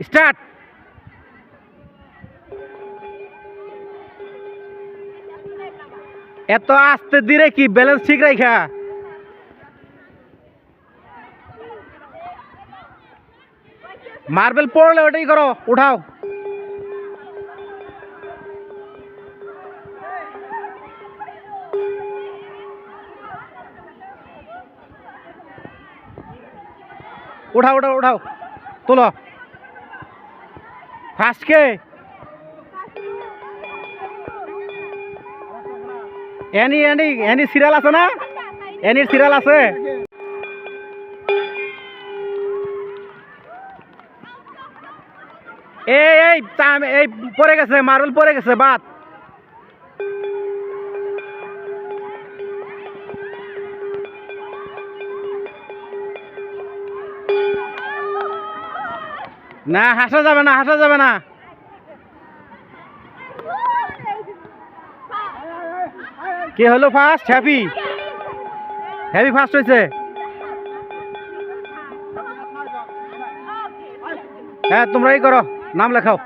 Start. এত আস্তে ধীরে কি ব্যালেন্স ঠিক রাখা? মার্বেল পড়লে ওটাই করো, উঠাও। উঠাও উঠাও উঠাও, তোলো। ফার্স্ট কে? এনি এনি এনি সিরিয়াল আছে না? এনির সিরিয়াল আছে। এই এই এই পড়ে গেছে, মার্বেল পড়ে গেছে, বাদ। না হাসা যাবে না, হাসা যাবে না। কে হলো ফার্স্ট? হ্যাপি। হ্যাপি ফার্স্ট হয়েছে। হ্যাঁ তোমরাই করো, নাম লেখাও।